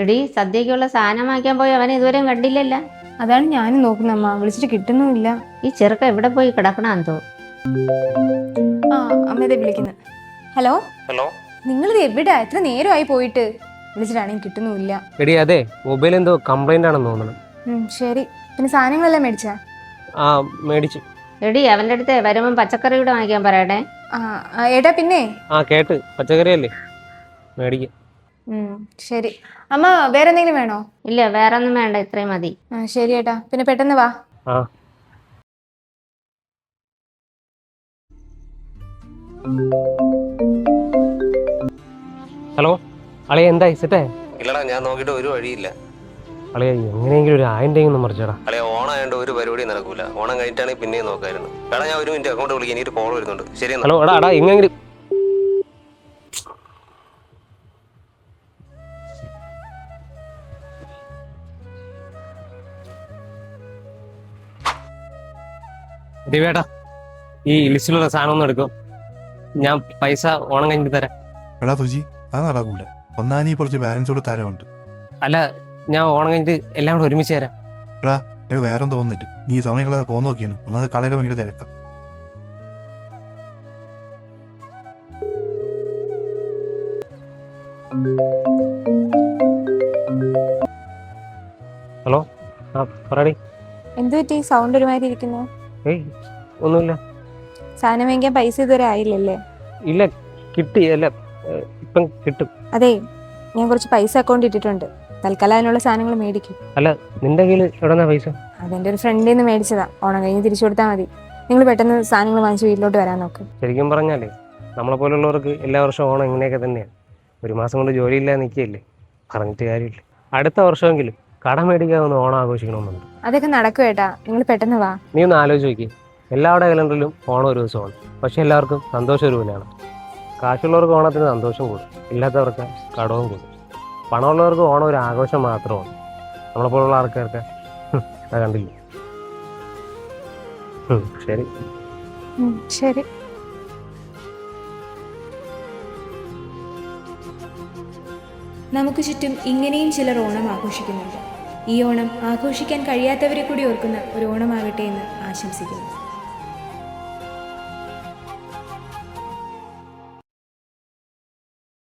എടി സദ്യക്കുള്ള സാധനം വാങ്ങിക്കാൻ പോയി അവനെ ഇതുവരെയും കണ്ടില്ലല്ല. അതാണ് ഞാനും നോക്കുന്നത് അമ്മ, വിളിച്ചിട്ട് കിട്ടുന്നുമില്ല. ഈ ചെറുക്ക എവിടെ പോയി കിടക്കണമെന്തോ. ആ അമ്മയതെ വിളിക്കുന്നു. ഹലോ ഹലോ, നിങ്ങളിത് എവിടാ? എത്ര നേരമായി പോയിട്ട്? വിളിച്ചിട്ടാണെങ്കിൽ കിട്ടുന്നുമില്ല. എടി അതെ, മൊബൈൽ എന്തോ കംപ്ലൈന്റ് ആണെന്ന് തോന്നുന്നു. ശരി, പിന്നെ സാധനങ്ങളെല്ലാം മേടിച്ചാ? ആ മേടിച്ചു. എടി അവന്റെ അടുത്ത് വരുമ്പം പച്ചക്കറി കൂടെ വാങ്ങിക്കാൻ പറയട്ടെ. ഏട്ടാ പിന്നെ കേട്ട്, പച്ചക്കറി അല്ലേ മേടിക്കും. ശരി അമ്മ, വേറെ എന്തെങ്കിലും വേണോ? ഇല്ല, വേറെ ഒന്നും വേണ്ട, ഇത്രയും മതി. ശരി ഏട്ടാ, പിന്നെ പെട്ടെന്ന് വാ. ആ ഹലോ അളിയ, എന്തായി സെറ്റേ? ഇല്ലടാ, ഞാൻ നോക്കിയിട്ട് ഒരു വഴിയില്ല. അളിയ എങ്ങനെയെങ്കിലും ഒരു 1000 ഒന്ന് മറിച്ചടാ. അളിയ, ഓണം ആയതുകൊണ്ട് ഒരു പരിപാടി നടക്കൂല. ഓണം കഴിഞ്ഞിട്ടാണെങ്കിൽ പിന്നെയും നോക്കായിരുന്നു. എടാ, ഞാൻ ഒരു മിനിറ്റ് അക്കൗണ്ട് വിളിക്കാൻ, എനിക്ക് കോൾ വരുന്നുണ്ട്. ശരി എന്നാ. ഹലോ എടാ എങ്ങനെയെങ്കിലും ദിവ്യേട്ടാ, ഈ ലിസ്റ്റിലുള്ള സാധനം ഒന്നും എടുക്കും, ഞാൻ പൈസ ഓണം കഴിഞ്ഞിട്ട് തരാം. എടാ തുജി, അത് നടക്കൂല. ഒന്നാനീ കുറച്ച് ബാലൻസ് കൂടെ തരമുണ്ട്. അല്ല, ഞാൻ ഓണം കഴിഞ്ഞിട്ട് എല്ലാം കൂടെ ഒരുമിച്ച് തരാം. എടാ, എനിക്ക് വേറെ തോന്നിട്ട് നീ സമയങ്ങളെ പോന്ന് നോക്കിയാണ്. ഒന്നാമത് കളയൊക്കെ ഭയങ്കര തിരക്കാം. ഹലോ, ആ പറയടി. എന്ത് പറ്റി സൗണ്ട് ഒരുമാതിരി ഇരിക്കുന്നു? ഏയ് ഒന്നുമില്ല. സാധനം വാങ്ങിക്കാൻ പൈസ ഇതുവരെ ആയില്ലല്ലേ? ഇല്ല, കിട്ടി. അല്ല, ഇപ്പം കിട്ടും. അതെ, ഞാൻ കുറച്ച് പൈസ അക്കൗണ്ട് ഇട്ടിട്ടുണ്ട്. തൽക്കാലം അതിനുള്ള സാധനങ്ങൾ മേടിക്കും. അല്ല, നിന്റെ കയ്യിൽ എവിടെന്നാ പൈസ? അതെന്റെ ഒരു ഫ്രണ്ടിൽ നിന്ന് മേടിച്ചതാ. ഓണം കഴിഞ്ഞ് തിരിച്ചു കൊടുത്താൽ മതി. നിങ്ങൾ പെട്ടെന്ന് സാധനങ്ങൾ വാങ്ങിച്ച് വീട്ടിലോട്ട് വരാൻ നോക്ക്. ശരിക്കും പറഞ്ഞാലേ, നമ്മളെ പോലുള്ളവർക്ക് എല്ലാ വർഷവും ഓണം ഇങ്ങനെയൊക്കെ തന്നെയാണ്. ഒരു മാസം കൊണ്ട് ജോലിയില്ലാതെ നിൽക്കുകയല്ലേ, പറഞ്ഞിട്ട് കാര്യമില്ല. അടുത്ത വർഷമെങ്കിലും കടം മേടിക്കാതെ ഓണം ആഘോഷിക്കണമെന്നുണ്ട്. അതൊക്കെ നടക്കും ഏട്ടാ, നിങ്ങൾ പെട്ടെന്ന് വാ. നീ ഒന്ന് ആലോചിച്ച് നോക്കി, എല്ലാവരുടെ കലണ്ടറിലും ഓണം ഒരു ദിവസമാണ്. പക്ഷെ എല്ലാവർക്കും സന്തോഷം ഒരുപോലെയാണ്. കാശുള്ളവർക്ക് ഓണത്തിന് സന്തോഷം കൂടും, ഇല്ലാത്തവർക്ക് കടവും കൂടും. പണമുള്ളവർക്ക് ഓണം ഒരു ആഘോഷം മാത്രമാണ്. നമ്മളെപ്പോലുള്ള ആൾക്കാർക്ക് അത് കണ്ടില്ല. ശരി ശരി. നമുക്ക് ചുറ്റും ഇങ്ങനെയും ചിലർ ഓണം ആഘോഷിക്കുന്നുണ്ട്. ഈ ഓണം ആഘോഷിക്കാൻ കഴിയാത്തവരെ കൂടി ഓർക്കുന്ന ഒരു ഓണമാകട്ടെ എന്ന് ആശംസിക്കുന്നു.